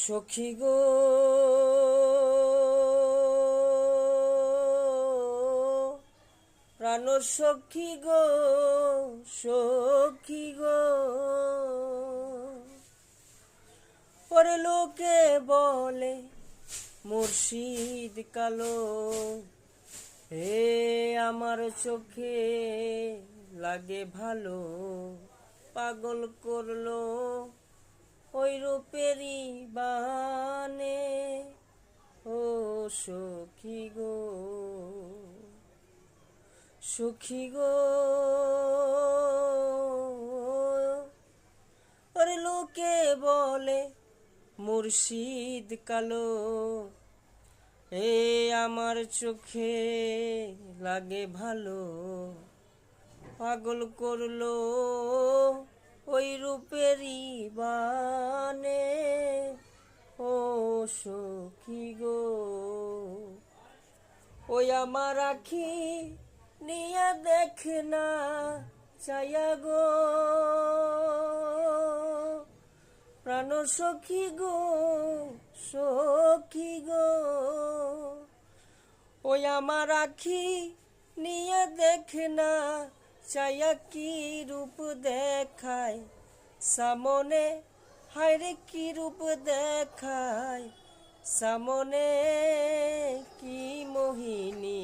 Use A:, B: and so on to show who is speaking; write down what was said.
A: সখী গো প্রাণ সখী গো, সখী গো, পরে লোকে বলে মুর্শিদ কালো, হে আমার চোখে লাগে ভালো, পাগল করলো ওই রূপেরই বানে। ও সখী গো, সখী গো, ওরে লোকে বলে মুর্শিদ কালো, এ আমার চোখে লাগে ভালো, পাগল করলো ওই রূপেরই বানে। ও সখী গো, ওই আমার আখি নিয়া দেখ না চায়া গো, প্রাণ সখী গো, সখী গো, ওই আমার আখি নিয়ে দেখ না চায়া কি রূপ দেখায় সামনে, হায়রে কি রূপ দেখায় সামনে, কি মোহিনী